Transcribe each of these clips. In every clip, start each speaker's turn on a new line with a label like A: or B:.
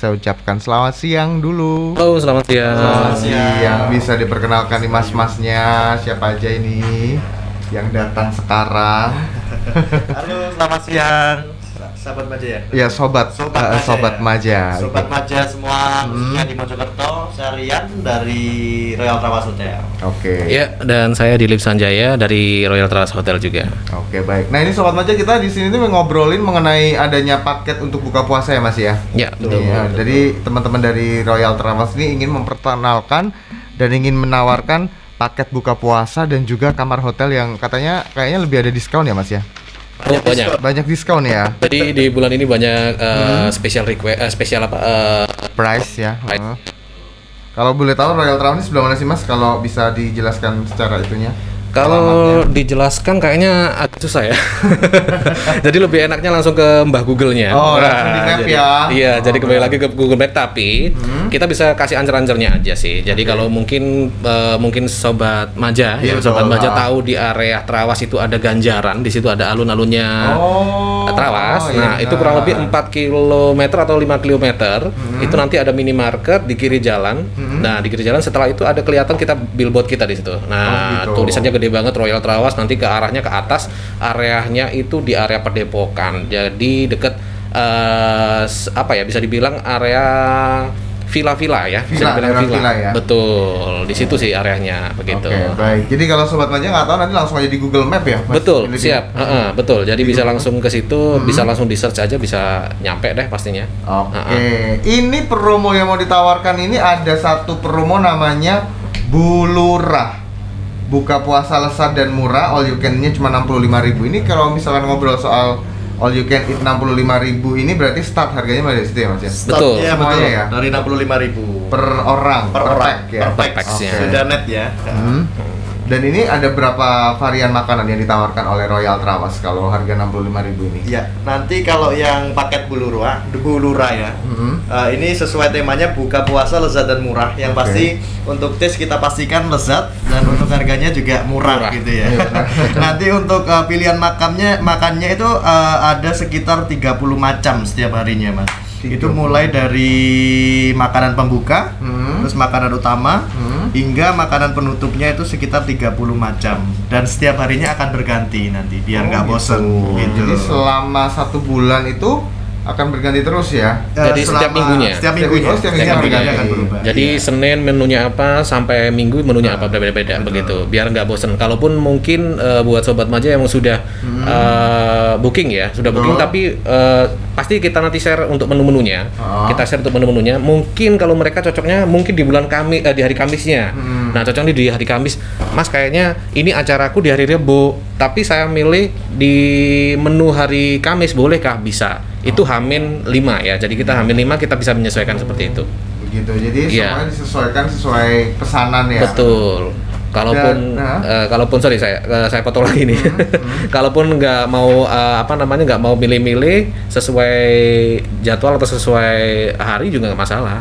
A: saya ucapkan selamat siang dulu.
B: Halo, selamat siang.
A: Selamat siang. Bisa diperkenalkan nih mas-masnya, siapa aja ini yang datang sekarang?
C: Halo, selamat siang. Sahabat Maja ya?
A: Ya, sobat Maja.
C: Sobat Maja semua, khususnya di Mojokerto, saya Rian dari Royal Trawas Hotel.
A: Oke.
B: Ya, dan saya Dilip Sanjaya dari Royal Trawas Hotel juga.
A: Oke, baik. Nah, ini sobat Maja, kita di sini tuh ngobrolin mengenai adanya paket untuk buka puasa ya, Mas ya?
B: Ya, betul.
A: Iya, jadi teman-teman dari Royal Trawas ini ingin memperkenalkan dan ingin menawarkan paket buka puasa dan juga kamar hotel yang katanya kayaknya lebih ada diskon ya, Mas ya? Banyak diskon ya.
B: Jadi di bulan ini banyak spesial
A: Price ya. Kalau boleh tahu Royal Trawas ini sebelah mana sih Mas? Kalau bisa dijelaskan secara itunya.
B: Kalau dijelaskan kayaknya agak susah ya. Jadi lebih enaknya langsung ke Mbah Google-nya.
A: Oh, langsung di map ya.
B: Iya, jadi kembali lagi ke Google Map, tapi kita bisa kasih ancer-ancernya aja sih. Jadi kalau mungkin sobat Maja,
A: Iya,
B: sobat
A: betul.
B: Maja tahu di area Trawas itu ada ganjaran, di situ ada alun-alunnya Trawas. Nah,
A: iya,
B: itu kurang lebih 4 km atau 5 km. Itu nanti ada minimarket di kiri jalan. Nah, di kiri jalan setelah itu ada kelihatan billboard kita di situ. Nah,
A: gitu.
B: tulisannya gede banget Royal Trawas, nanti ke arahnya ke atas, areanya itu di area Padepokan. Jadi deket bisa dibilang area villa-villa ya. Bisa dibilang villa
A: ya.
B: Betul, di situ sih areanya begitu.
A: Oke, baik. Jadi kalau sobat Maja nggak tahu nanti langsung aja di Google Map ya, Mas?
B: Betul,
A: Ini
B: siap. Betul. Jadi bisa
A: Google
B: langsung ke situ, bisa langsung di search aja, bisa nyampe deh pastinya.
A: Oke. Ini promo yang mau ditawarkan ini ada satu promo namanya Bulurah. Buka puasa lezat dan murah, all you can-nya cuma 65.000. Ini kalau misalkan ngobrol soal all you can eat 65.000 ini berarti start harganya mulai dari situ ya Mas ya?
B: Betul.
C: Iya,
A: Semuanya
C: betul.
A: ya?
C: Dari 65.000
A: Per orang,
C: per orang,
A: pack ya?
C: per pack.
B: pack-nya.
A: Oke.
C: Sudah net ya.
A: Dan ini ada berapa varian makanan yang ditawarkan oleh Royal Trawas kalau harga 65.000 ini?
C: Iya, nanti kalau yang paket bulura ya. Ini sesuai temanya buka puasa lezat dan murah. Yang
A: Oke.
C: pasti untuk tes kita pastikan lezat dan untuk harganya juga murah. Gitu ya. Nanti untuk pilihan makannya itu ada sekitar 30 macam setiap harinya, Mas.
A: 30.
C: Itu mulai dari makanan pembuka, terus makanan utama, hingga makanan penutupnya itu sekitar 30 macam. Dan setiap harinya akan berganti nanti, biar nggak bosen gitu.
A: Jadi selama 1 bulan itu akan berganti terus ya?
B: Jadi setiap minggunya.
C: Setiap minggunya.
A: Setiap
C: Setiap
A: minggunya
C: minggunya akan
A: berganti.
C: berubah.
B: Jadi
C: Iya.
B: Senin menunya apa, sampai Minggu menunya apa, berbeda-beda begitu. Biar nggak bosen. Kalaupun mungkin buat sobat Maja yang sudah booking ya, booking, tapi pasti kita nanti share untuk menu-menunya. Kita share untuk menu-menunya. Mungkin kalau mereka cocoknya mungkin di di hari Kamisnya. Nah, cocoknya di hari Kamis. Mas, kayaknya ini acaraku di hari Rebo, tapi saya milih di menu hari Kamis, bolehkah? Bisa. Itu H-5 ya. Jadi kita H-5 kita bisa menyesuaikan seperti itu.
A: Begitu. Jadi
B: Iya.
A: semuanya disesuaikan sesuai pesanan ya.
B: Betul. Kalaupun sorry saya potong lagi nih. Kalaupun nggak mau nggak mau milih-milih sesuai jadwal atau sesuai hari juga nggak masalah.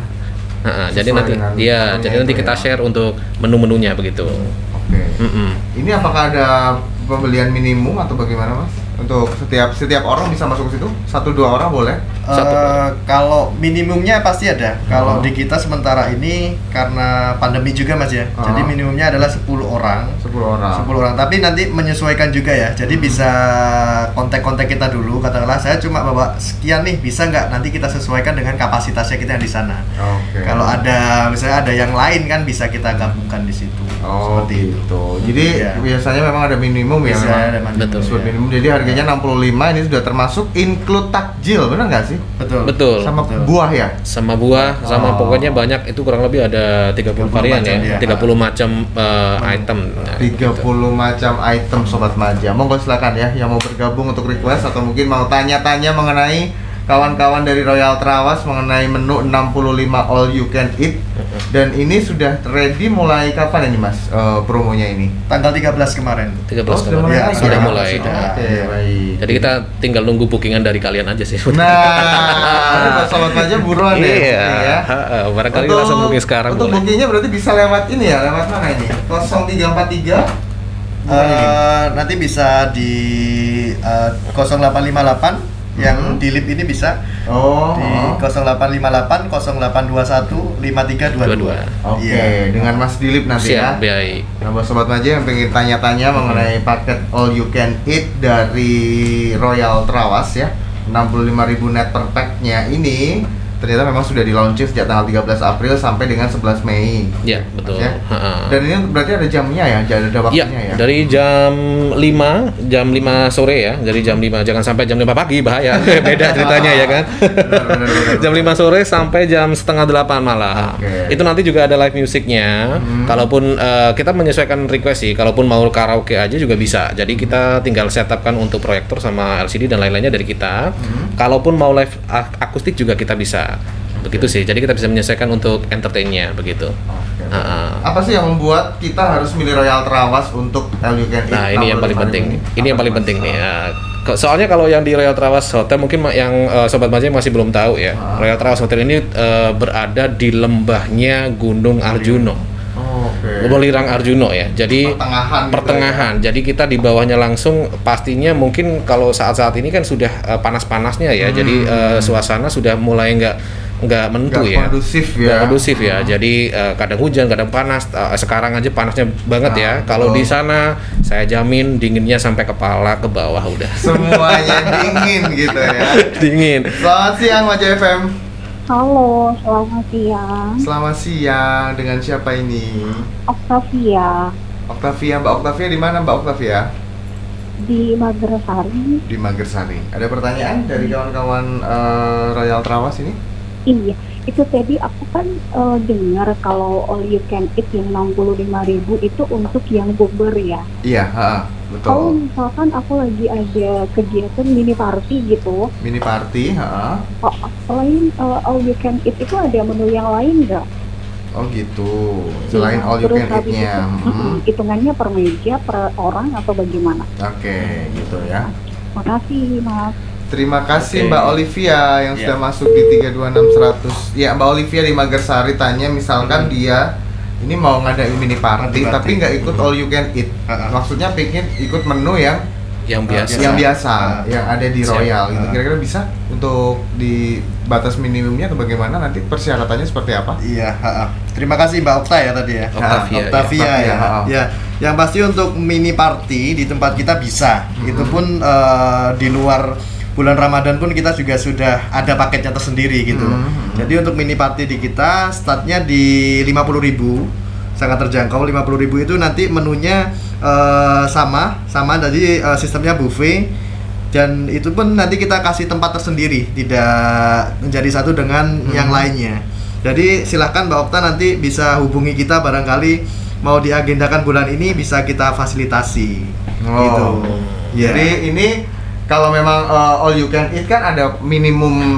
B: Jadi nanti
A: menunya itu
B: kita
A: ya.
B: share untuk menu-menunya begitu.
A: Oke. Ini apakah ada pembelian minimum atau bagaimana Mas? Untuk setiap orang bisa masuk ke situ? 1-2 orang boleh?
C: Kalau minimumnya pasti ada. Kalau di kita sementara ini karena pandemi juga Mas ya. Jadi minimumnya adalah 10 orang.
A: 10 orang.
C: 10 orang. Tapi nanti menyesuaikan juga ya. Jadi bisa kontak-kontak kita dulu. Katakanlah saya cuma bawa sekian nih, bisa nggak? Nanti kita sesuaikan dengan kapasitasnya kita yang di sana.
A: Oke.
C: Kalau ada misalnya ada yang lain kan bisa kita gabungkan di situ. Seperti itu.
A: Jadi
C: Iya.
A: biasanya memang ada minimum ya
C: Bisa
A: memang.
C: ada minimum.
B: Betul.
A: Disebut minimum. Jadi harganya 65 ini sudah termasuk include takjil, benar nggak sih?
B: Betul.
A: Sama
C: Betul.
A: buah ya?
B: Sama buah, sama pokoknya banyak, itu kurang lebih ada 30 varian
C: macam,
B: ya.
C: ya.
B: 30 macam item. Nah,
A: 30 macam item Sobat Maja. Monggo silakan ya yang mau bergabung untuk request atau mungkin mau tanya-tanya mengenai kawan-kawan dari Royal Trawas mengenai menu 65 all you can eat. Dan ini sudah ready mulai kapan ini Mas promonya ini?
C: Tanggal 13 kemarin.
B: 13
A: sudah
B: kemarin.
A: mulai
C: Ya,
A: lagi
B: Sudah
A: ya?
B: mulai.
A: Oke, baik.
B: Jadi kita tinggal nunggu bookingan dari kalian aja sih.
A: Nah, Mas Sobat Maja buruan deh.
B: Iya.
A: Ya.
B: Barangkali langsung booking sekarang
A: Untuk
B: boleh.
A: bookingnya berarti bisa lewat ini ya, lewat mana ini? 0343
C: Nanti bisa di 0858 Yang di lip ini bisa di 0858 0821 5322.
A: Oke, dengan Mas Dilip nanti ya.
B: Siap, baik.
A: Nah, buat Sobat Maja yang pengen tanya-tanya mengenai paket all you can eat dari Royal Trawas ya, 65.000 net per pack-nya ini ternyata memang sudah di launching sejak tanggal 13 April sampai dengan 11 Mei.
B: Ya, betul.
A: Ya? Dan ini berarti ada jamnya ya, ada waktunya ya?
B: Dari jam 5 sore ya, dari jam 5, jangan sampai jam 5 pagi, bahaya. Beda ceritanya ya kan. Benar. Jam 5 sore sampai jam setengah 8 malah. Itu nanti juga ada live musiknya. Kalaupun kita menyesuaikan request sih, kalaupun mau karaoke aja juga bisa. Jadi kita tinggal setupkan untuk proyektor sama LCD dan lain-lainnya dari kita. Kalaupun mau live akustik juga kita bisa. Begitu sih, jadi kita bisa menyesuaikan untuk entertainnya begitu.
A: Apa sih yang membuat kita harus milih Royal Trawas untuk all you can eat?
B: Nah, ini yang paling penting. Ini yang paling penting nih. Soalnya kalau yang di Royal Trawas Hotel mungkin yang Sobat Maja masih belum tahu ya. Royal Trawas Hotel ini berada di lembahnya Gunung Arjuno. Welirang Arjuno ya. Jadi pertengahan. Gitu ya. Jadi kita di bawahnya langsung, pastinya mungkin kalau saat-saat ini kan sudah panas-panasnya ya. Jadi suasana sudah mulai nggak menentu ya. Nggak kondusif ya. Jadi kadang hujan, kadang panas. Sekarang aja panasnya banget ya. Kalau di sana saya jamin dinginnya sampai kepala ke bawah udah.
A: Semuanya dingin gitu ya.
B: Dingin.
A: Selamat siang Maja FM.
D: Halo, selamat siang.
A: Selamat siang, dengan siapa ini?
D: Octavia.
A: Mbak Octavia di mana Mbak Octavia?
D: Di Magersari.
A: Di Magersari. Ada pertanyaan dari kawan-kawan Royal Trawas ini?
D: Iya, itu tadi aku kan dengar kalau all you can eat yang 65.000 itu untuk yang bukber ya.
A: Iya, betul.
D: Kalau misalkan aku lagi ada kegiatan mini party gitu.
A: Mini party,
D: selain all you can eat itu ada menu yang lain nggak?
A: Oh gitu. Selain all you can eat-nya.
D: Hitungannya per meja, per orang atau bagaimana?
A: Oke, gitu ya.
D: Makasih, Mas.
A: Terima kasih Mbak Olivia yang sudah masuk di 32600. Ya, Mbak Olivia di Magersari tanya misalkan dia ini mau ngadain mini party tapi nggak ikut all you can eat. Maksudnya pengen ikut menu yang biasa yang ada di Royal gitu. Kira-kira bisa untuk di batas minimumnya atau bagaimana, nanti persyaratannya seperti apa?
C: Iya, terima kasih Mbak Okta ya tadi ya. Octavia ya. Ya, yang pasti untuk mini party di tempat kita bisa. Itu pun di luar bulan Ramadan pun kita juga sudah ada paketnya tersendiri gitu. Jadi untuk mini party di kita startnya di 50.000, sangat terjangkau. 50.000 itu nanti menunya sama jadi sistemnya buffet, dan itu pun nanti kita kasih tempat tersendiri, tidak menjadi satu dengan yang lainnya. Jadi silahkan Mbak Okta nanti bisa hubungi kita, barangkali mau diagendakan bulan ini bisa kita fasilitasi. Gitu.
A: Jadi ini kalau memang all you can eat kan ada minimum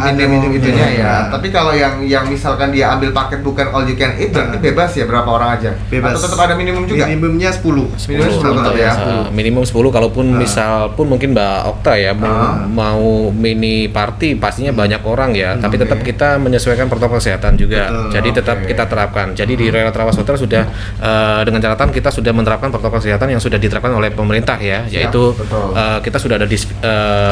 A: itunya ya. Tapi kalau yang misalkan dia ambil paket bukan all you can eat, berarti bebas ya, berapa orang aja? Bebas. Atau tetap ada minimum juga?
C: Minimumnya 10.
A: Minimum 10 tetap ya.
B: Minimum 10, kalaupun misal pun mungkin Mbak Okta ya mau mini party pastinya banyak orang ya, tapi tetap kita menyesuaikan protokol kesehatan juga. Jadi tetap kita terapkan. Jadi di Royal Trawas Hotel sudah dengan catatan kita sudah menerapkan protokol kesehatan yang sudah diterapkan oleh pemerintah ya, yaitu kita sudah ada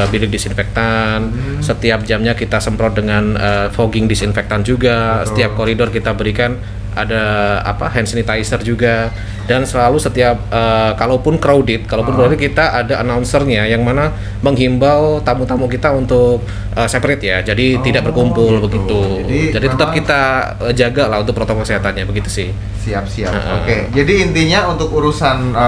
B: bilik disinfektan, setiap jamnya kita semprot dengan fogging disinfektan juga. Setiap koridor kita berikan ada hand sanitizer juga, dan selalu setiap kalaupun crowded kita ada announcernya yang mana menghimbau tamu-tamu kita untuk separate ya, jadi tidak berkumpul begitu. Jadi tetap kita jaga lah untuk protokol kesehatannya, begitu sih. Siap.
A: Oke. Jadi intinya untuk urusan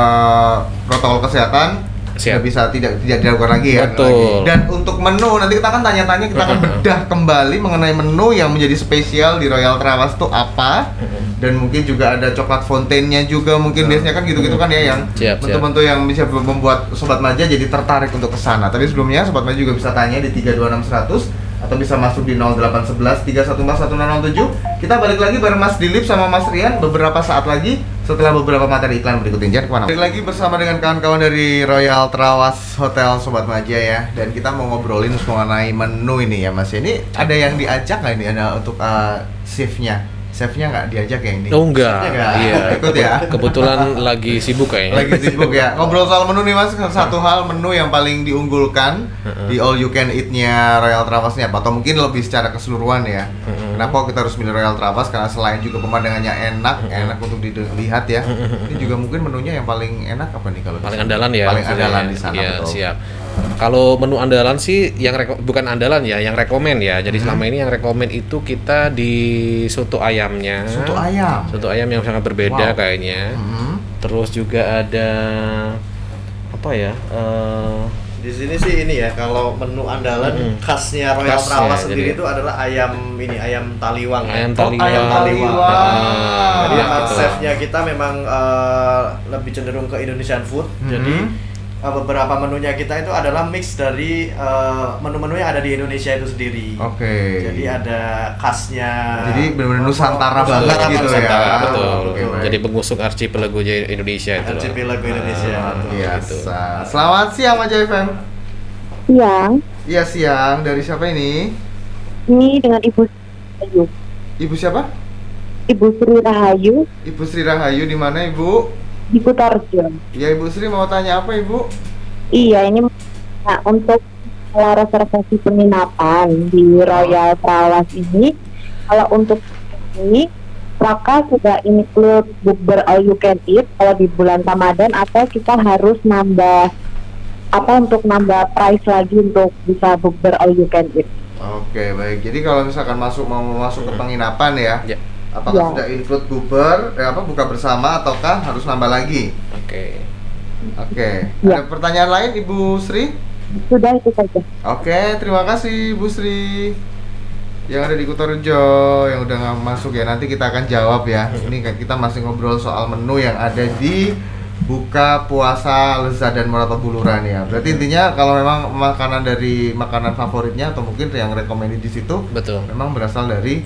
A: protokol kesehatan sudah bisa tidak dilakukan lagi ya.
B: Betul.
A: Dan untuk menu nanti kita akan tanya-tanya, kita akan bedah kembali mengenai menu yang menjadi spesial di Royal Trawas itu apa. Dan mungkin juga ada coklat fontainnya juga, mungkin biasanya kan gitu-gitu kan ya, yang bentuk-bentuk yang bisa membuat Sobat Maja jadi tertarik untuk ke sana. Tapi sebelumnya Sobat Maja juga bisa tanya di 32600 atau bisa masuk di 0811 314 1007. Kita balik lagi bareng Mas Dilip sama Mas Rian beberapa saat lagi setelah beberapa materi iklan berikut ini. Jangan kemana-mana. Balik lagi bersama dengan kawan-kawan dari Royal Trawas Hotel Sobat Maja ya. Dan kita mau ngobrolin mengenai menu ini ya Mas. Ini ada yang diajak nggak ini, ada untuk shiftnya chefnya nggak diajak ya ini?
B: Oh enggak,
C: Chefnya nggak
B: iya.
A: ikut ya?
B: Kebetulan lagi sibuk kayaknya.
A: Lagi sibuk ya. Ngobrol soal menu nih Mas, satu hal menu yang paling diunggulkan di all you can eat-nya Royal Travasnya apa? Atau mungkin lebih secara keseluruhan ya. Kenapa kita harus milih Royal Travas? Karena selain juga pemandangannya enak untuk dilihat ya. Ini juga mungkin menunya yang paling enak apa nih kalau?
B: Paling andalan ya.
A: Paling
B: maksudnya.
A: andalan di sana.
B: Iya,
A: betul.
B: siap. Kalau menu andalan sih yang bukan andalan ya, yang rekomen ya. Jadi selama ini yang rekomen itu kita di soto ayamnya.
A: Soto ayam.
B: Soto ayam yang sangat berbeda
A: Wow.
B: kayaknya. Terus juga ada apa ya?
C: Di sini sih ini ya, kalau menu andalan khasnya Royal
B: Khasnya,
C: Travas sendiri
B: jadi-
C: itu adalah ayam taliwang.
B: Ayam
C: ya.
B: taliwang.
A: ayam taliwang.
C: Jadi
B: Iya,
C: memang
B: betul.
C: chefnya kita memang lebih cenderung ke Indonesian food. Jadi beberapa menunya kita itu adalah mix dari menu-menu yang ada di Indonesia itu sendiri.
A: Oke.
C: Jadi ada khasnya.
A: Jadi benar-benar Nusantara banget gitu ya.
B: Nusantara, betul.
A: Oke, baik.
B: Jadi pengusung archipelago Indonesia itu. loh.
C: Archipelago Indonesia.
A: Biasa. Selamat siang Mas JFM.
D: Siang,
A: Iya siang. Dari siapa ini?
D: ini dengan Ibu Rahayu.
A: Ibu siapa?
D: Ibu Sri Rahayu
A: Ibu Sri Rahayu di mana Ibu?
D: di Kutarjo.
A: Ya Ibu Sri mau tanya apa Ibu?
D: Iya, ini untuk kalau reservasi penginapan di Royal Travas ini, kalau untuk ini apakah sudah include bukber all you can eat kalau di bulan Ramadan, atau kita harus nambah untuk nambah price lagi untuk bisa bukber all you can eat?
A: Oke baik. Jadi kalau misalkan mau masuk ke penginapan ya,
B: Ya.
A: apakah
D: Ya.
A: sudah include buka bersama ataukah harus nambah lagi?
B: Oke.
A: Oke.
D: Ya.
A: Ada pertanyaan lain Ibu Sri?
D: Sudah itu saja.
A: Oke, terima kasih Bu Sri yang ada di Kutorejo yang udah nggak masuk ya. Nanti kita akan jawab ya. Ini kan kita masih ngobrol soal menu yang ada di buka puasa lezat dan murah atau buluran ya. Berarti intinya kalau memang makanan favoritnya atau mungkin yang recommended di situ
B: Betul.
A: memang berasal dari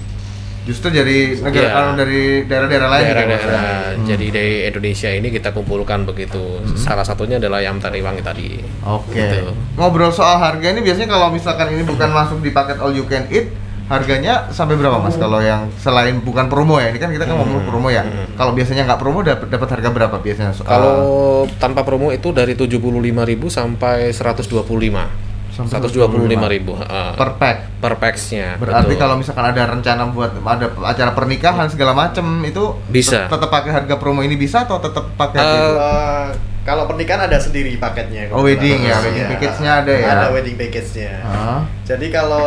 A: justru dari
B: Iya.
A: dari daerah-daerah lain gitu, Mas, ya?
B: Daerah-daerah. Jadi dari Indonesia ini kita kumpulkan begitu. Salah satunya adalah ayam taliwang tadi.
A: Oke.
B: Gitu.
A: Ngobrol soal harga ini biasanya kalau misalkan ini bukan masuk di paket all you can eat, harganya sampai berapa Mas? Kalau yang selain bukan promo ya, ini kan kita ngomong promo ya. Kalau biasanya nggak promo dapat harga berapa biasanya?
B: Kalau tanpa promo itu dari 75.000 sampai 125. 125.000
A: per pack.
B: per packsnya.
A: Berarti
B: betul.
A: kalau misalkan ada rencana buat ada acara pernikahan segala macem itu
B: Bisa.
A: tetap pakai harga promo ini bisa atau tetap pakai harga itu?
C: Kalau pernikahan ada sendiri paketnya.
A: Oh, wedding ya,
C: Iya.
A: wedding package-nya ada ya?
C: Ada wedding package-nya.
A: Hah?
C: Jadi kalau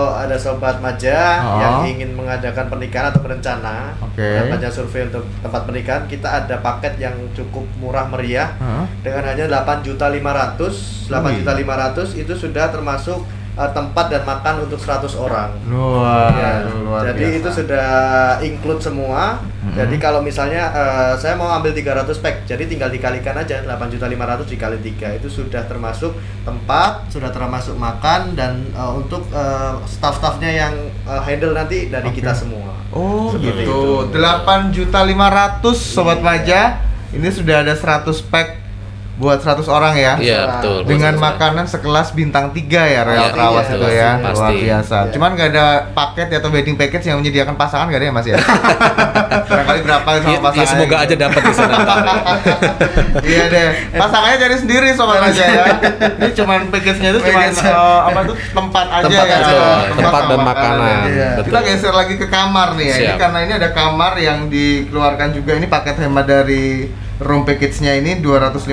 C: ada sobat Maja yang ingin mengadakan pernikahan atau berencana
A: Oke.
C: melakukan survei untuk tempat pernikahan, kita ada paket yang cukup murah meriah
A: Hah?
C: dengan hanya 8.500.000. 8.500.000 itu sudah termasuk tempat dan makan untuk 100 orang.
A: Luar,
C: Ya,
A: luar
C: jadi
A: biasa.
C: itu sudah include semua. Jadi kalau misalnya saya mau ambil 300 pack, jadi tinggal dikalikan aja 8.500.000 dikali 3 itu sudah termasuk tempat, sudah termasuk makan dan untuk staff-staffnya yang handle nanti dari kita semua.
A: Oh
C: Seperti
A: gitu.
C: itu.
A: 8.500.000 sobat Maja. Ini sudah ada 100 pack buat 100 orang ya.
B: Iya, betul.
A: Dengan
B: betul.
A: makanan sekelas bintang 3 ya Royal
B: Iya,
A: Travas
C: iya,
A: itu ya.
B: pasti.
A: Luar biasa.
C: Iya.
A: Cuman nggak ada paket atau wedding package yang menyediakan pasangan nggak ada ya Mas ya? Barangkali berapa sama
B: Ya,
A: pasangan?
B: ya semoga aja dapat di sana. ntar ya.
A: Iya deh. Pasangannya cari sendiri sobat Maja ya. Ini cuman package-nya itu cuman apa tuh tempat aja
C: Tempat
A: ya.
C: aja.
B: Tempat
A: sama
B: dan makanan.
A: Iya.
B: Betul.
A: Kita geser lagi ke kamar nih ya. Ini
B: Siap.
A: karena ini ada kamar yang dikeluarkan juga, ini paket hemat dari room package-nya ini 250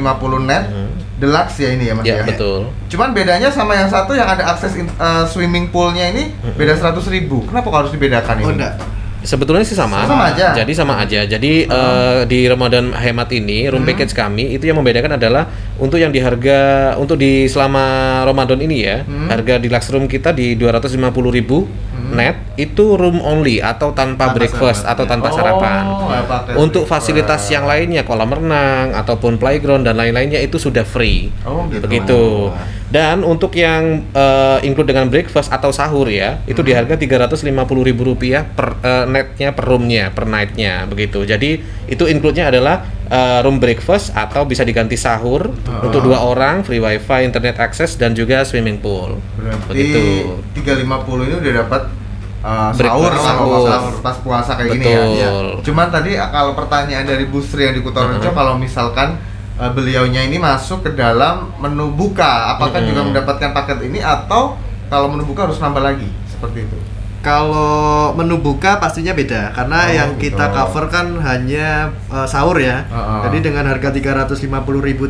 A: net. Deluxe ya ini ya Mas
B: Ya,
A: ya.
B: betul.
A: Cuman bedanya sama yang satu yang ada akses swimming poolnya ini beda 100.000. Kenapa kok harus dibedakan ini?
C: Oh enggak.
B: Sebetulnya sih sama.
A: Sama aja.
B: Jadi sama aja. Jadi di Ramadan hemat ini room package kami itu yang membedakan adalah untuk yang di harga untuk di selama Ramadan ini ya, harga deluxe room kita di 250.000 net itu room only atau tanpa breakfast atau tanpa sarapan.
A: nggak pakai
B: Untuk
A: breakfast.
B: fasilitas yang lainnya kolam renang ataupun playground dan lain-lainnya itu sudah free.
A: Oh gitu.
B: Begitu. Dan untuk yang include dengan breakfast atau sahur ya, itu di harga Rp350.000 per netnya per roomnya, per nightnya begitu. Jadi itu include-nya adalah room breakfast atau bisa diganti sahur untuk 2 orang, free wifi, internet access dan juga swimming pool.
A: Berarti
B: Begitu.
A: 350 ini udah dapat sahur
B: sahur.
A: pas puasa kayak gini
B: Betul.
A: ya. Cuman tadi kalau pertanyaan dari Bu Sri yang di Kutorejo, kalau misalkan beliaunya ini masuk ke dalam menu buka, apakah juga mendapatkan paket ini atau kalau menu buka harus nambah lagi seperti itu?
C: Kalau menu buka pastinya beda karena yang kita cover kan hanya sahur ya. Jadi dengan harga 350.000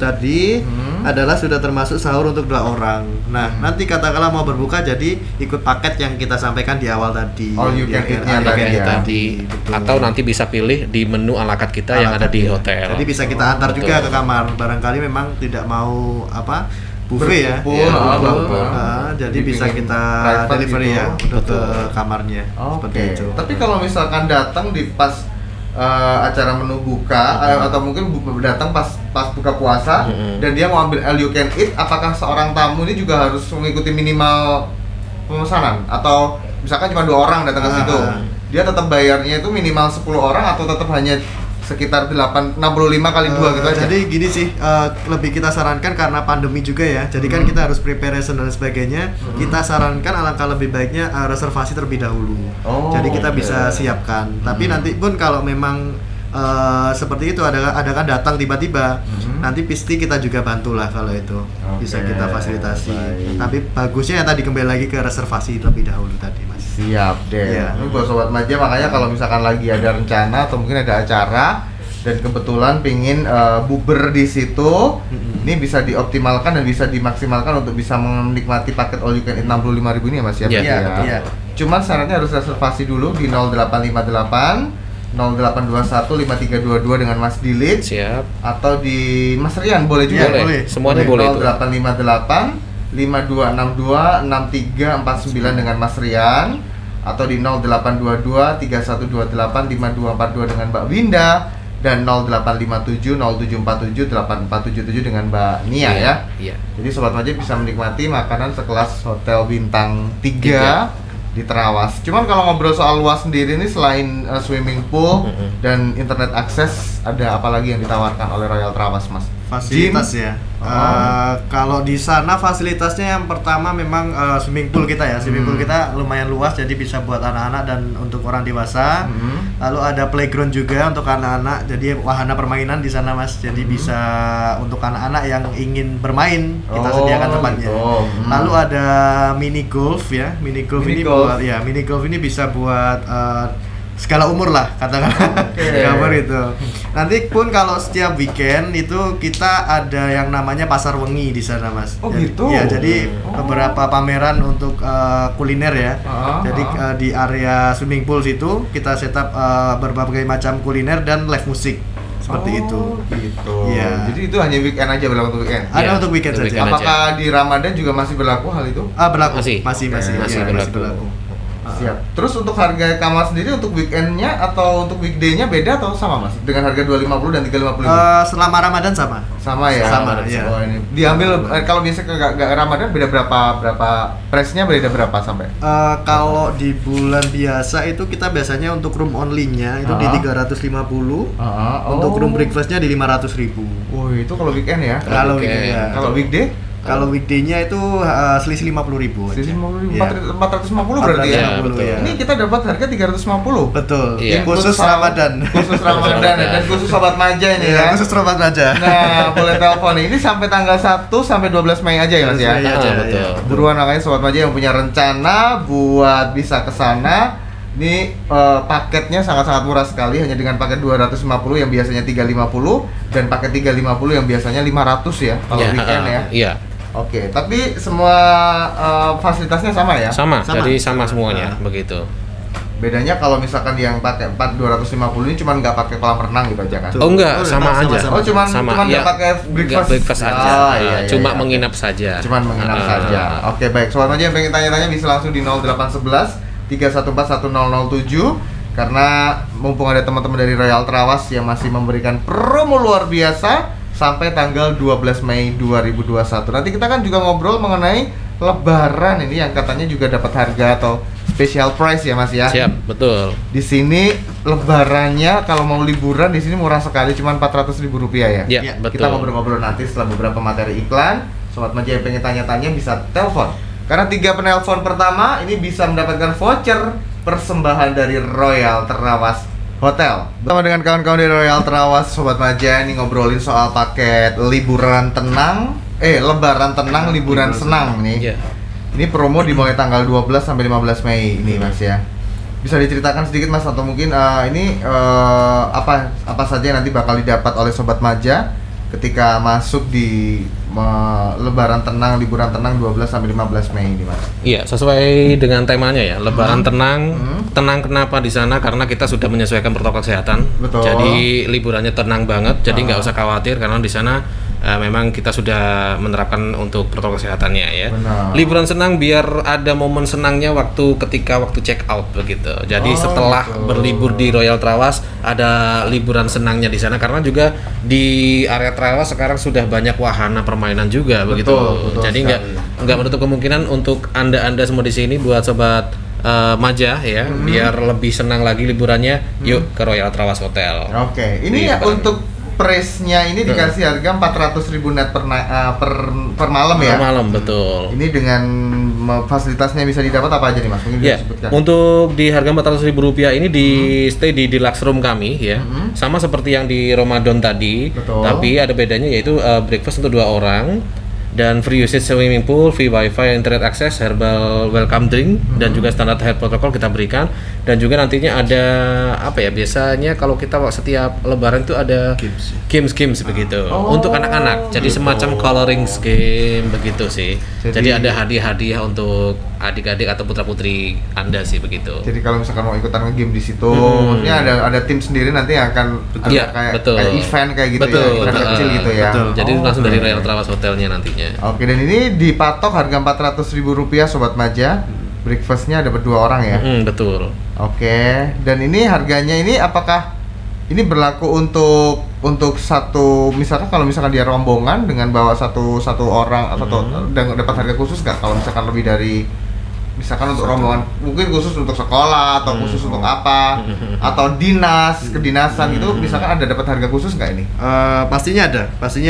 C: tadi adalah sudah termasuk sahur untuk 2 orang. Nah, nanti katakanlah mau berbuka jadi ikut paket yang kita sampaikan di awal tadi.
A: All you can eat-nya
B: tadi. Atau nanti bisa pilih di menu ala carte kita yang ada di hotel.
C: Jadi bisa kita antar juga ke kamar. Barangkali memang tidak mau buffet ya. Jadi bisa kita delivery
A: gitu.
C: ya untuk ke kamarnya. Seperti itu.
A: Tapi kalau misalkan datang di pas acara menu buka atau mungkin datang pas buka puasa dan dia mau ambil all you can eat, apakah seorang tamu ini juga harus mengikuti minimal pemesanan atau misalkan cuma 2 orang datang ke situ, dia tetap bayarnya itu minimal 10 orang atau tetap hanya sekitar 65 kali 2 gitu aja?
C: Jadi gini sih, lebih kita sarankan karena pandemi juga ya. Jadi kan kita harus preparation dan sebagainya. Kita sarankan alangkah lebih baiknya reservasi terlebih dahulu. Jadi kita bisa siapkan. Tapi nanti pun kalau memang seperti itu ada kan datang tiba-tiba, nanti pasti kita juga bantulah kalau itu bisa kita fasilitasi. Tapi bagusnya ya tadi kembali lagi ke reservasi terlebih dahulu tadi, Mas.
A: Siap deh. Ini buat Sobat Maja, makanya kalau misalkan lagi ada rencana atau mungkin ada acara dan kebetulan pingin buber di situ, ini bisa dioptimalkan dan bisa dimaksimalkan untuk bisa menikmati paket all you can eat 65.000 ini ya Mas ya.
C: Iya.
A: Cuman syaratnya harus reservasi dulu di 0858 0821 5322 dengan Mas Dilit.
B: Siap.
A: Atau di Mas Rian boleh juga.
B: Boleh. Semuanya boleh.
A: 0858 5262 6349 dengan Mas Rian, atau di 0822 3128 5242 dengan Mbak Winda, dan 0857 0747 8477 dengan Mbak Nia ya.
B: Iya.
A: Jadi Sobat Maja bisa menikmati makanan sekelas hotel bintang 3 di Trawas. Cuman kalau ngobrol soal luas sendiri ini selain swimming pool dan internet akses, ada apa lagi yang ditawarkan oleh Royal Trawas, Mas?
C: Fasilitas ya. Kalau di sana fasilitasnya yang pertama memang swimming pool kita ya. Swimming pool kita lumayan luas, jadi bisa buat anak-anak dan untuk orang dewasa. Lalu ada playground juga untuk anak-anak. Jadi wahana permainan di sana, Mas. Jadi bisa untuk anak-anak yang ingin bermain, kita sediakan tempatnya. Lalu ada mini golf ya. Mini golf ini bisa buat segala umur lah katakanlah. Gambar itu. Nanti pun kalau setiap weekend itu kita ada yang namanya pasar wengi di sana, Mas.
A: Gitu.
C: Ya, jadi beberapa pameran untuk kuliner ya. Jadi di area swimming pool situ kita setup berbagai macam kuliner dan live musik. Seperti itu.
A: Gitu.
C: Iya.
A: Jadi itu hanya weekend aja, berlaku untuk weekend.
C: Ada untuk weekend saja.
A: Apakah di Ramadan juga masih berlaku hal itu?
C: Berlaku.
B: Masih berlaku.
A: Siap. Terus untuk harga kamar sendiri untuk weekendnya atau untuk weekday-nya beda atau sama, Mas? Dengan harga 250 dan 350?
C: Selama Ramadan sama.
A: Sama ya.
C: Sama ya.
A: Ini diambil kalau biasa ke Ramadan beda berapa price-nya beda berapa sampai?
C: Kalau di bulan biasa itu kita biasanya untuk room only-nya itu di 350. Untuk room breakfast-nya di 500.000.
A: Oh, itu kalau weekend ya.
C: Kalau weekend.
A: Kalau weekday?
C: Kalau weekday-nya itu selisih 50.000.
A: Selisih 50.000, 450 berarti ya.
C: Ya.
A: Ini kita dapat harga 350.
C: Betul.
B: Iya.
C: Khusus Ramadan.
A: Khusus Ramadan dan khusus Sobat Maja ini ya.
C: Khusus Sobat Maja.
A: Nah, boleh telepon ini sampai tanggal 1 sampai 12 Mei aja ya, Mas ya.
B: Betul.
A: Buruan makanya Sobat Maja yang punya rencana buat bisa ke sana. Ini paketnya sangat-sangat murah sekali, hanya dengan paket 250 yang biasanya 350 dan paket 350 yang biasanya 500 ya kalau weekend ya.
B: Iya.
A: Oke, tapi semua fasilitasnya sama ya?
B: Sama. Jadi sama semuanya begitu.
A: Bedanya kalau misalkan yang pakai 250 ini cuma nggak pakai kolam renang gitu aja kan?
B: Oh enggak, sama aja.
A: Cuman nggak pakai breakfast
B: aja.
A: Iya,
B: Cuma menginap saja.
A: Cuman menginap saja. Oke, baik. Sobat Maja yang pengen tanya-tanya bisa langsung di 0811 314 1007. Karena mumpung ada teman-teman dari Royal Trawas yang masih memberikan promo luar biasa sampai tanggal 12 Mei 2021. Nanti kita kan juga ngobrol mengenai Lebaran ini yang katanya juga dapat harga atau special price ya, Mas ya.
B: Siap, betul.
A: Di sini Lebarannya kalau mau liburan di sini murah sekali, cuma Rp400.000 ya.
B: Iya, betul.
A: Kita ngobrol-ngobrol nanti setelah beberapa materi iklan. Sobat Maja yang pengen tanya-tanya bisa telepon. Karena 3 penelpon pertama ini bisa mendapatkan voucher persembahan dari Royal Trawas Hotel. Bersama dengan kawan-kawan dari Royal Trawas, Sobat Maja, ini ngobrolin soal paket liburan tenang, lebaran tenang, liburan senang nih.
B: Iya.
A: Ini promo dimulai tanggal 12 sampai 15 Mei ini Mas ya. Bisa diceritakan sedikit Mas, atau mungkin ini apa saja yang nanti bakal didapat oleh Sobat Maja ketika masuk di lebaran tenang, liburan tenang 12 sampai 15 Mei ini Mas.
B: Iya, sesuai dengan temanya ya, lebaran tenang. Tenang kenapa di sana? Karena kita sudah menyesuaikan protokol kesehatan.
A: Betul.
B: Jadi liburannya tenang banget, jadi nggak usah khawatir karena di sana memang kita sudah menerapkan untuk protokol kesehatannya ya.
A: Benar.
B: Liburan senang biar ada momen senangnya waktu check out begitu. Jadi setelah
A: betul.
B: berlibur di Royal Trawas ada liburan senangnya di sana, karena juga di area Trawas sekarang sudah banyak wahana permainan juga begitu.
A: Betul
B: Jadi nggak menutup kemungkinan untuk anda semua di sini buat sobat Maja ya, biar lebih senang lagi liburannya, yuk ke Royal Trawas Hotel.
A: Oke, ini
B: Di
A: ya
B: Padang.
A: untuk price-nya ini dikasih harga 400.000 net per malam ya.
B: Per malam, betul.
A: Ini dengan fasilitasnya bisa didapat apa aja nih Mas? Mungkin bisa
B: Ya,
A: disebutkan.
B: untuk di harga Rp400.000 ini di stay di deluxe room kami ya, sama seperti yang di Ramadan tadi,
A: Betul.
B: tapi ada bedanya yaitu breakfast untuk 2 orang dan free usage swimming pool, free wifi, internet access, herbal welcome drink, dan juga standar health protocol kita berikan. Dan juga nantinya ada apa ya, biasanya kalau kita setiap lebaran itu ada games begitu untuk anak-anak, jadi semacam coloring game begitu sih. Jadi ada hadiah-hadiah untuk adik-adik atau putra-putri Anda sih begitu.
A: Jadi kalau misalkan mau ikutan nge-game di situ, maksudnya ada tim sendiri nanti yang akan ada
B: Iya,
A: kayak
B: betul.
A: event kayak gitu
B: Betul,
A: ya, event
B: betul.
A: kecil gitu ya.
C: Betul.
B: Jadi langsung dari
A: oke.
B: Royal Trawas Hotelnya nantinya.
A: Oke, dan ini dipatok harga Rp400.000 Sobat Maja. Breakfastnya ada berdua orang ya.
B: Betul.
A: Oke, dan ini harganya ini apakah ini berlaku untuk satu, misalkan kalau misalkan dia rombongan dengan bawa satu orang atau dapat harga khusus nggak? Kalau misalkan lebih dari, misalkan untuk rombongan mungkin khusus untuk sekolah atau khusus untuk apa atau kedinasan gitu, misalkan ada dapat harga khusus nggak ini?
C: Pastinya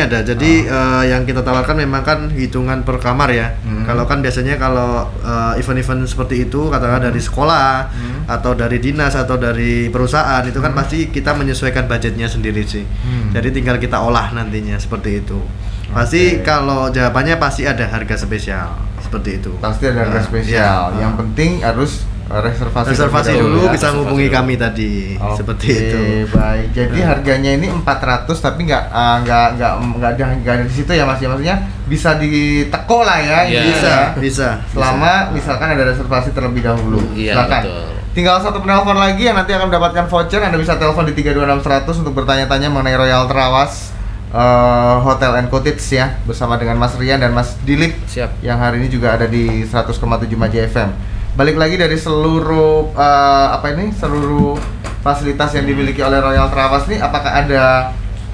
C: ada. Jadi yang kita tawarkan memang kan hitungan per kamar ya. Kalau kan biasanya kalau event-event seperti itu, katakan dari sekolah atau dari dinas atau dari perusahaan, itu kan pasti kita menyesuaikan budgetnya sendiri sih. Jadi tinggal kita olah nantinya seperti itu. Pasti kalau jawabannya pasti ada harga spesial seperti itu.
A: Pasti ada harga spesial. Yang penting harus reservasi terlebih
C: dulu,
A: dahulu ya.
C: bisa menghubungi kami tadi.
A: Oke,
C: Seperti itu.
A: Baik. Jadi harganya ini 400 tapi nggak ada di situ ya Mas ya. Maksudnya bisa diteko lah ya.
B: Iya.
A: intinya.
C: Bisa.
A: Selama misalkan ada reservasi terlebih dahulu.
B: Iya,
A: Silakan.
B: betul.
A: Tinggal satu penelpon lagi yang nanti akan mendapatkan voucher. Anda bisa telepon di 326 100 untuk bertanya-tanya mengenai Royal Trawas Hotel and Cottage ya, bersama dengan Mas Rian dan Mas Dilip.
B: Siap.
A: Yang hari ini juga ada di 100,7 Maja FM. Balik lagi dari seluruh seluruh fasilitas yang dimiliki oleh Royal Trawas nih, apakah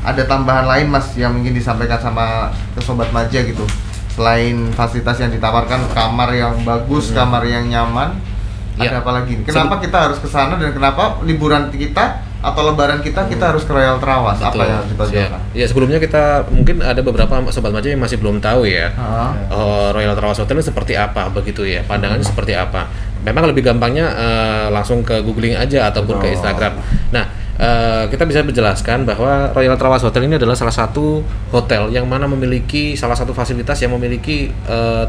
A: ada tambahan lain Mas yang mungkin disampaikan sama ke Sobat Maja gitu? Selain fasilitas yang ditawarkan, kamar yang bagus, kamar yang nyaman,
B: Ya.
A: ada apa lagi? Kenapa kita harus ke sana dan kenapa liburan kita atau lebaran kita harus ke Royal Trawas? Apa
B: Betul.
A: yang harus kita
B: Siap.
A: jelaskan?
B: Ya, sebelumnya kita mungkin ada beberapa Sobat Maja yang masih belum tahu ya. Royal Trawas Hotel ini seperti apa begitu ya, pandangannya seperti apa. Memang lebih gampangnya langsung ke googling aja ataupun ke Instagram. Nah, kita bisa menjelaskan bahwa Royal Trawas Hotel ini adalah salah satu hotel yang mana memiliki salah satu fasilitas yang memiliki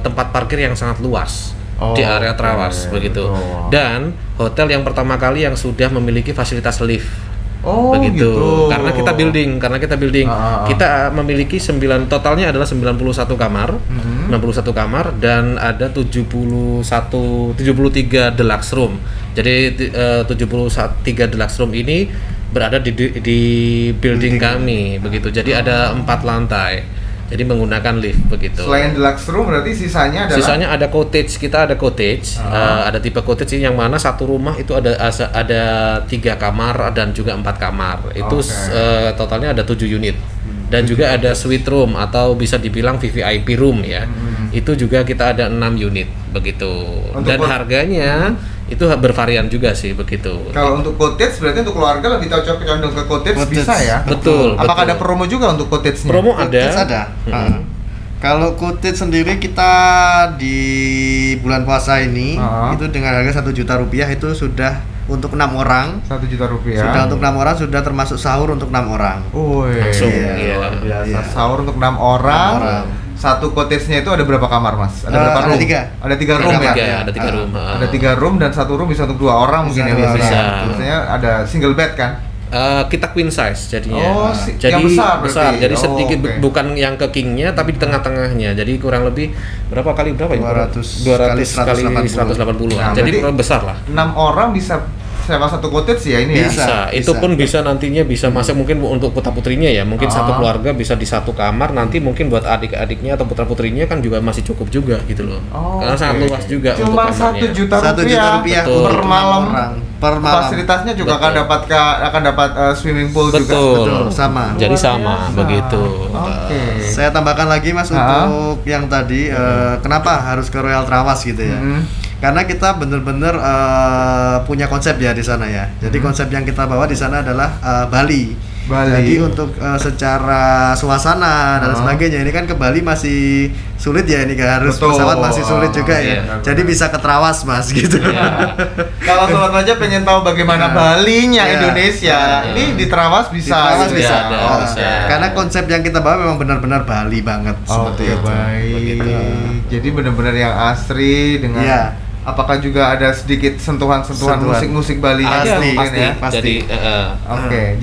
B: tempat parkir yang sangat luas di area Trawas begitu.
A: betul.
B: Dan hotel yang pertama kali yang sudah memiliki fasilitas lift.
A: Oh,
B: Begitu.
A: gitu.
B: Karena kita building, kita memiliki totalnya adalah 91 kamar. 91 kamar dan ada 73 deluxe room. Jadi 73 deluxe room ini berada di building kami begitu. Jadi ada 4 lantai. Jadi menggunakan lift begitu.
A: Selain deluxe room berarti sisanya adalah
B: Sisanya ada cottage, kita ada cottage, ada tipe cottage yang mana satu rumah itu ada 3 kamar dan juga 4 kamar. Itu totalnya ada 7 unit. Dan juga ada suite room atau bisa dibilang VVIP room ya. Itu juga kita ada 6 unit begitu. Dan harganya itu bervarian juga sih begitu.
A: Kalau untuk cottage berarti untuk keluarga lebih condong ke cottage bisa ya?
B: Betul.
A: Apakah
B: betul.
A: ada promo juga untuk cottage-nya?
B: Promo ada.
C: Ada. Kalau cottage sendiri kita di bulan puasa ini itu dengan harga 1 juta rupiah itu sudah untuk 6 orang.
A: 1 juta rupiah.
C: Sudah untuk 6 orang, sudah termasuk sahur untuk 6 orang.
A: Langsung.
B: Iya.
A: Luar biasa. Sahur untuk 6 orang. Satu cottage-nya itu ada berapa kamar, Mas? Ada berapa room? Ada 3 room ya?
B: Ada 3 room.
A: Ada 3 room dan 1 room bisa untuk 2 orang mungkin ya biasanya.
B: Bisa.
A: Biasanya ada single bed kan?
B: Kita queen size jadinya.
A: Jadi yang besar.
B: Jadi sedikit bukan yang ke kingnya tapi di tengah-tengahnya. Jadi kurang lebih berapa kali berapa ya? 200 kali 180.
A: Nah,
B: jadi besar lah.
A: 6 orang bisa sewa satu cottage ya ini
B: bisa.
A: ya?
B: Itu pun bisa nantinya bisa masuk mungkin untuk putra-putrinya ya. Mungkin satu keluarga bisa di satu kamar, nanti mungkin buat adik-adiknya atau putra-putrinya kan juga masih cukup juga gitu loh. Karena sangat luas juga
A: cuma
B: untuk kamarnya.
A: 1 juta rupiah per malam. Fasilitasnya juga akan dapat swimming pool juga.
C: Betul, sama.
B: Jadi sama begitu.
C: Saya tambahkan lagi Mas untuk yang tadi kenapa harus ke Royal Trawas gitu ya. Karena kita bener-bener punya konsep ya di sana ya. Jadi konsep yang kita bawa di sana adalah Bali. Jadi untuk secara suasana dan sebagainya ini kan ke Bali masih sulit ya, ini kan harus pesawat masih sulit juga ya. Jadi bisa ke Trawas Mas gitu.
A: Kalau sobat aja pengen tahu bagaimana Balinya Indonesia, ini di Trawas bisa.
C: Bisa. Karena konsep yang kita bawa memang benar-benar Bali banget seperti itu.
A: Baik. Jadi benar-benar yang asri dengan apakah juga ada sedikit sentuhan-sentuhan musik-musik Bali?
C: Pasti.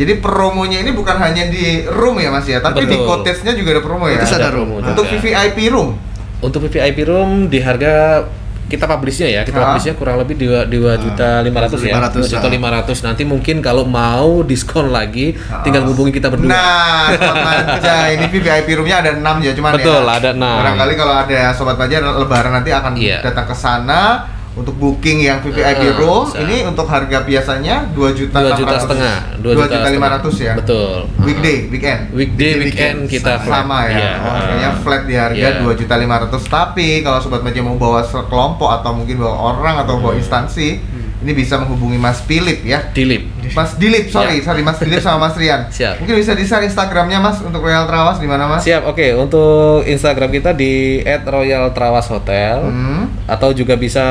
A: Jadi promonya ini bukan hanya di room ya Mas ya, tapi di cottage-nya juga ada promo ya.
C: Ada room.
A: Untuk VVIP room.
B: Untuk VVIP room di harga kita publishnya ya, publishnya kurang lebih 2.500.000 ya. 2.500.000. Nanti mungkin kalau mau diskon lagi tinggal hubungi kita berdua.
A: Nah, Sobat Manja, ini VIP roomnya ada 6 ya cuman
B: betul,
A: ya.
B: ada 6.
A: Barangkali kalau ada Sobat Manja lebaran nanti akan datang ke sana untuk booking yang VVIP room. Ini untuk harga biasanya 2.500.000 ya.
B: Betul.
A: Weekend
B: kita
A: sama ya. Kayaknya flat di harga 2.500.000. Tapi kalau Sobat Manja mau bawa sekelompok atau mungkin bawa orang atau bawa instansi, ini bisa menghubungi Mas Philip ya. Mas Dilip, sorry Mas Dilip sama Mas Rian.
B: Siap.
A: Mungkin bisa di-share Instagramnya Mas untuk Royal Trawas di mana Mas?
B: Siap, oke. Untuk Instagram kita di @royaltrawashotel atau juga bisa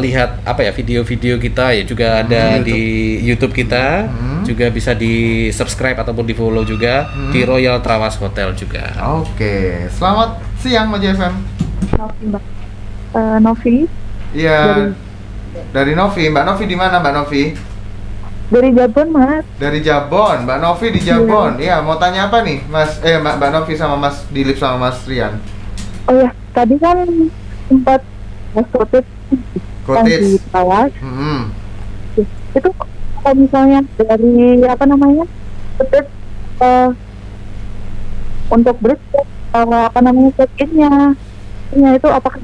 B: lihat video-video kita ya juga ada YouTube. Di YouTube kita. Juga bisa di subscribe ataupun di follow juga di Royal Trawas Hotel juga.
A: Oke, selamat siang Manja FM.
D: Novi.
A: Iya. Dari Novi, Mbak Novi di mana Mbak Novi?
D: Dari Jabon Mas.
A: Dari Jabon, Mbak Novi di Jabon. Iya, mau tanya apa nih Mas? Mbak Novi sama Mas Dilip sama Mas Rian.
D: Oh ya, tadi kan sempat Mas cottage di Trawas. Itu kalau misalnya dari cottage untuk breakfast check-in-nya itu apakah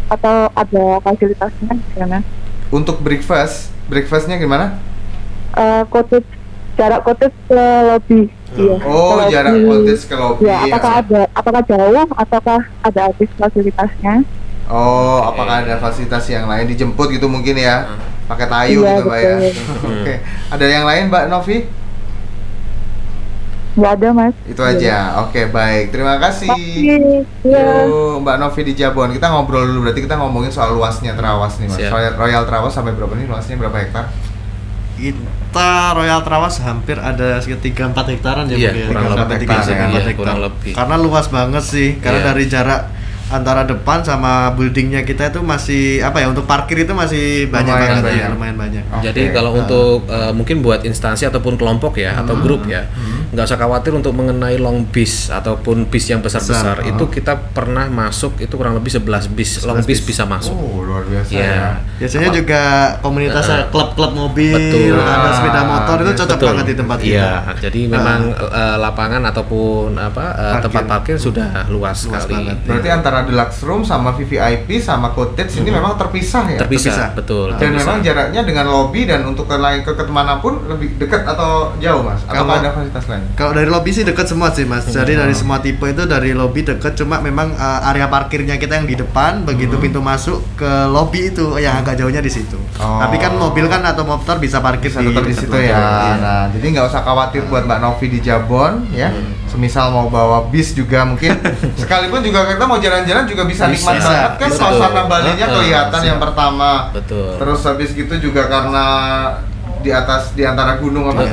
D: atau ada fasilitasnya gimana?
A: Untuk breakfastnya gimana?
D: Jarak cottage ke lobby.
A: Jarak cottage ke lobby.
D: Ya, apakah jauh ataukah ada fasilitasnya?
A: Apakah ada fasilitas yang lain dijemput gitu mungkin ya? Pakai tayu gitu Mbak ya. Oke. Ada yang lain Mbak Novi?
D: Nggak ada Mas.
A: Itu aja. Oke, baik. Terima kasih. Mbak Novi di Jabon. Kita ngobrol dulu, berarti kita ngomongin soal luasnya Trawas nih Mas. Royal Trawas sampai berapa nih luasnya, berapa hektar?
C: Kita Royal Trawas hampir ada sekitar 3-4 hektaran ya,
B: kurang lebih.
C: Karena luas banget sih, karena dari jarak antara depan sama buildingnya kita itu masih untuk parkir itu masih lumayan banyak.
B: Jadi kalau untuk mungkin buat instansi ataupun kelompok ya atau grup ya, nggak usah khawatir untuk mengenai long bis ataupun bis yang besar-besar. Itu kita pernah masuk itu kurang lebih 11 bis long bis bisa masuk.
A: Luar biasa ya.
C: Biasanya juga komunitas klub-klub mobil, ada sepeda motor itu cocok banget di tempat kita.
B: Jadi memang lapangan ataupun tempat parkir sudah luas sekali.
A: Berarti antara deluxe room sama VVIP sama cottage ini memang terpisah ya?
B: Terpisah, betul.
A: Dan memang jaraknya dengan lobby dan untuk ke kemana pun lebih dekat atau jauh Mas? Atau ada fasilitas lain?
C: Kalau dari lobby sih dekat semua sih Mas. Jadi dari semua tipe itu dari lobby dekat, cuma memang area parkirnya kita yang di depan, begitu pintu masuk ke lobby itu yang agak jauhnya di situ. Tapi kan mobil kan atau motor bisa parkir
A: tetap di situ ya. Nah, jadi nggak usah khawatir buat Mbak Novi di Jabon ya. Semisal mau bawa bis juga mungkin sekalipun juga kita mau jalan-jalan juga bisa nikmat banget kan, suasana Balinya kelihatan yang pertama.
B: Betul.
A: Terus habis gitu juga karena di antara gunung apa?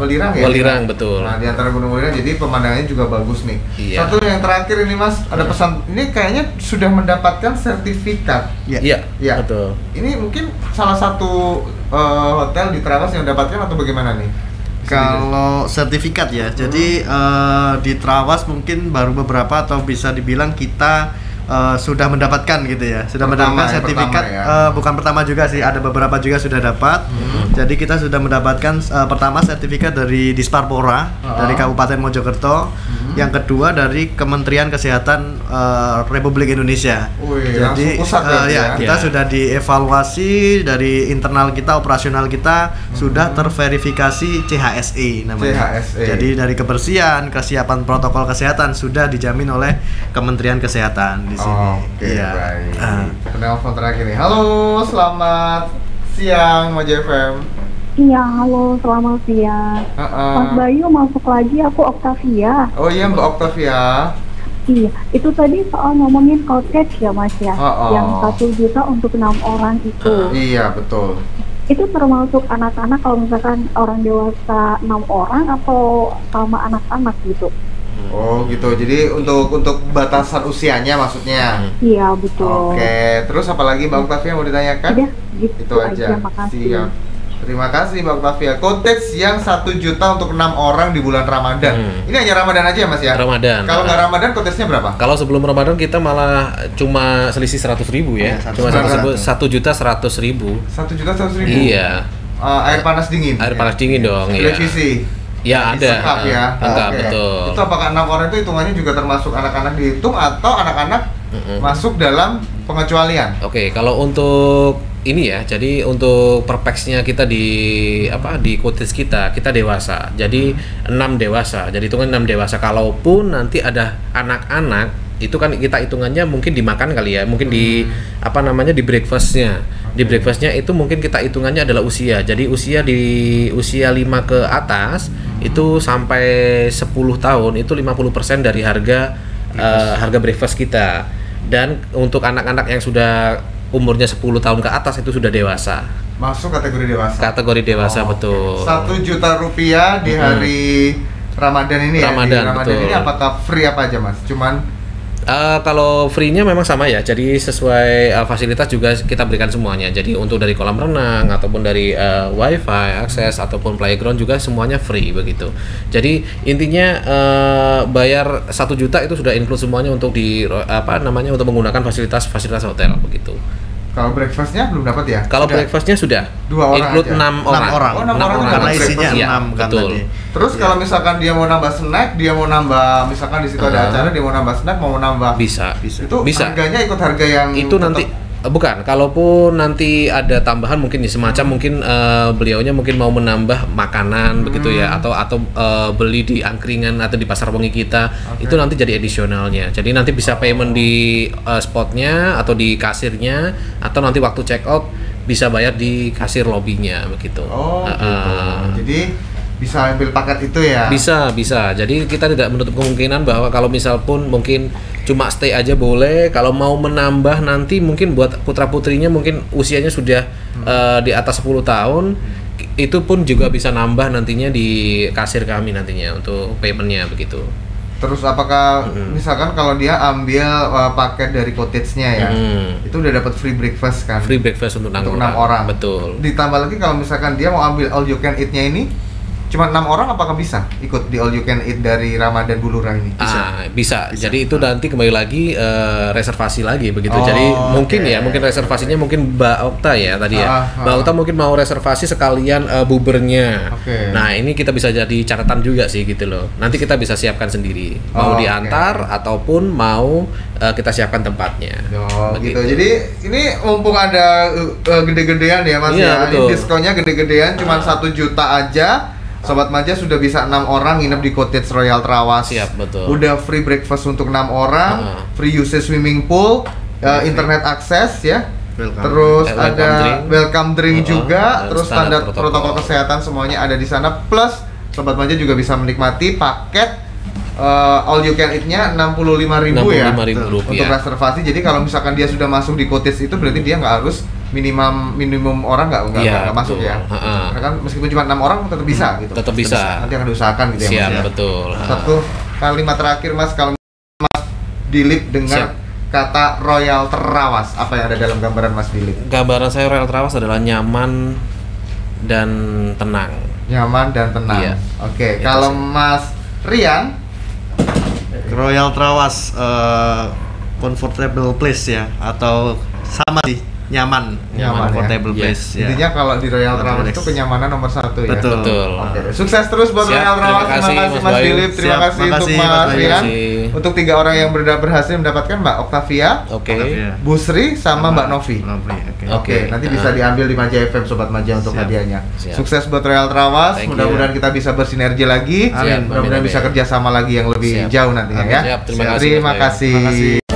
A: Welirang ya?
B: Welirang, betul.
A: Nah, di antara gunung Welirang jadi pemandangannya juga bagus nih.
B: Iya.
A: Satu yang terakhir ini Mas, ada pesan. Ini kayaknya sudah mendapatkan sertifikat.
B: Iya, betul.
A: Ini mungkin salah satu hotel di Trawas yang mendapatkan atau bagaimana nih?
C: Kalau sertifikat ya, jadi di Trawas mungkin baru beberapa atau bisa dibilang kita sudah mendapatkan gitu ya, sudah mendapatkan sertifikat. Bukan pertama juga sih, ada beberapa juga sudah dapat. Jadi kita sudah mendapatkan pertama sertifikat dari Disparpora dari Kabupaten Mojokerto, yang kedua dari Kementerian Kesehatan Republik Indonesia. Jadi kita sudah dievaluasi dari internal kita, operasional kita sudah terverifikasi CHSE namanya. Jadi dari kebersihan, kesiapan protokol kesehatan sudah dijamin oleh Kementerian Kesehatan di sini.
A: Oke, baik. Penelpon terakhir nih. Halo, selamat siang Mojo FM.
D: Iya, halo, selamat siang. Mas Bayu masuk lagi, aku Octavia.
A: Oh iya, Mbak Octavia.
D: Iya, itu tadi soal ngomongin cottage ya Mas ya, yang 1 juta untuk 6 orang itu.
A: Iya, betul.
D: Itu termasuk anak-anak, kalau misalkan orang dewasa 6 orang atau sama anak-anak gitu?
A: Oh gitu, jadi untuk batasan usianya maksudnya?
D: Iya, betul.
A: Oke, terus apalagi Mbak Octavia mau ditanyakan?
D: Udah, gitu
A: itu aja. Siap. Terima kasih Mbak Octavia. Cottage yang 1 juta untuk 6 orang di bulan Ramadan. Ini hanya Ramadan aja ya Mas ya?
B: Ramadan.
A: Kalau nggak Ramadan cottage-nya berapa?
B: Kalau sebelum Ramadan kita malah cuma selisih 100.000 ya. Cuma 1.100.000.
A: 1.100.000.
B: Iya.
A: Air panas dingin.
B: Air panas dingin dong.
A: Televisi.
B: Ya ada.
A: Lengkap ya.
B: Lengkap, betul.
A: Itu apakah 6 orang itu hitungannya juga termasuk anak-anak dihitung atau anak-anak masuk dalam pengecualian?
B: Oke, kalau untuk ini ya, jadi untuk per pax-nya kita di cottage kita dewasa. Jadi 6 dewasa. Jadi hitungan 6 dewasa. Kalaupun nanti ada anak-anak, itu kan kita hitungannya mungkin dimakan kali ya, mungkin di di breakfast-nya. Di breakfast-nya itu mungkin kita hitungannya adalah usia. Jadi usia 5 ke atas itu sampai 10 tahun itu 50% dari harga breakfast kita. Dan untuk anak-anak yang sudah umurnya 10 tahun ke atas itu sudah dewasa.
A: Masuk kategori dewasa.
B: Kategori dewasa, betul.
A: 1 juta rupiah di hari Ramadan ini
B: Ramadan,
A: ya. Di Ramadan
B: betul.
A: ini apakah free apa aja Mas? Cuman
B: kalau free-nya memang sama ya. Jadi sesuai fasilitas juga kita berikan semuanya. Jadi untuk dari kolam renang ataupun dari wifi, akses ataupun playground juga semuanya free begitu. Jadi intinya bayar 1 juta itu sudah include semuanya untuk untuk menggunakan fasilitas hotel begitu.
A: Kalau breakfast-nya belum dapat ya?
B: Kalau breakfast-nya sudah
A: 2 orang
B: include
A: aja?
B: 6 orang.
A: 6 orang
C: karena isinya 6 kan
B: betul.
C: tadi.
A: Terus kalau misalkan dia mau nambah snack, dia mau nambah misalkan di situ ada acara, dia mau nambah snack, mau nambah
B: bisa.
A: Itu
B: bisa.
A: harganya ikut harga yang
B: itu nanti bukan, kalaupun nanti ada tambahan mungkin semacam mungkin beliaunya mungkin mau menambah makanan begitu ya, atau beli di angkringan atau di pasar wengi kita, itu nanti jadi additionalnya. Jadi nanti bisa payment di spotnya atau di kasirnya, atau nanti waktu check out bisa bayar di kasir lobbynya begitu.
A: Jadi bisa ambil paket itu ya?
B: Bisa. Jadi kita tidak menutup kemungkinan bahwa kalau misal pun mungkin cuma stay aja boleh. Kalau mau menambah nanti mungkin buat putra-putrinya mungkin usianya sudah di atas 10 tahun, itu pun juga bisa nambah nantinya di kasir kami nantinya untuk paymentnya begitu.
A: Terus apakah misalkan kalau dia ambil paket dari cottage-nya ya, itu udah dapat free breakfast kan?
B: Free breakfast untuk 6
A: orang.
B: Betul.
A: Ditambah lagi kalau misalkan dia mau ambil all you can eat-nya ini, cuma 6 orang apakah bisa ikut di all you can eat dari Ramadan Bulurah ini?
B: Bisa. Jadi itu nanti kembali lagi reservasi lagi begitu. Jadi mungkin reservasinya mungkin Mbak Okta ya tadi ya. Mbak Okta mungkin mau reservasi sekalian bubernya. Nah, ini kita bisa jadi catatan juga sih gitu loh. Nanti kita bisa siapkan sendiri. Mau diantar ataupun mau kita siapkan tempatnya.
A: Gitu. Jadi ini mumpung ada gede-gedean ya Mas ya.
B: Betul.
A: Ini diskonnya gede-gedean cuma 1 juta aja. Sobat Maja sudah bisa 6 orang nginep di Cottage Royal Trawas.
B: Siap, betul.
A: Udah free breakfast untuk 6 orang, free usage swimming pool, internet akses ya. Terus ada welcome drink juga, terus standar protokol kesehatan semuanya ada di sana. Plus Sobat Maja juga bisa menikmati paket all you can eat-nya 65.000 ya
B: Rp65.000
A: untuk reservasi. Jadi kalau misalkan dia sudah masuk di Cottage itu berarti dia nggak harus minimum orang nggak masuk ya. Karena kan meskipun cuma 6 orang tetap bisa gitu.
B: Tetap bisa.
A: Nanti akan diusahakan gitu ya.
B: Siap,
A: Mas, ya.
B: betul.
A: Satu kalimat terakhir Mas, kalau Mas Dilip dengar kata Royal Trawas, apa yang ada dalam gambaran Mas Dilip?
B: Gambaran saya Royal Trawas adalah nyaman dan tenang.
A: Nyaman dan tenang.
B: Iya.
A: Oke, kalau Mas Rian,
C: Royal Trawas comfortable place ya, atau sama sih, nyaman comfortable
A: ya.
C: place ya.
A: Intinya kalau di Royal Trawas
C: relax.
A: itu kenyamanan nomor 1 ya.
B: Betul.
A: Oke, sukses terus buat
B: Siap,
A: Royal Trawas.
B: terima kasih,
A: Mas
B: Mas Bayu.
A: Dilip, terima
C: Siap,
A: kasih untuk
C: makasih,
A: Mas
C: Mas Bayu.
A: Rian.
B: Makasih.
A: Untuk 3 orang yang berhasil mendapatkan Mbak Octavia,
B: Oke.
A: Bu Sri sama Mbak Novi.
C: Oke.
A: Oke, nanti bisa diambil di Maja FM Sobat Maja untuk
C: Siap.
A: hadiahnya.
B: Siap.
A: Sukses buat Royal Trawas.
B: Thank you.
A: Mudah-mudahan kita bisa bersinergi lagi.
B: Amin.
A: Mudah-mudahan
B: Amin.
A: bisa kerjasama lagi yang lebih
B: Siap.
A: jauh nantinya ya.
B: Siap, terima kasih,
A: Terima
B: Mas Bayu.
A: kasih.
C: Terima kasih.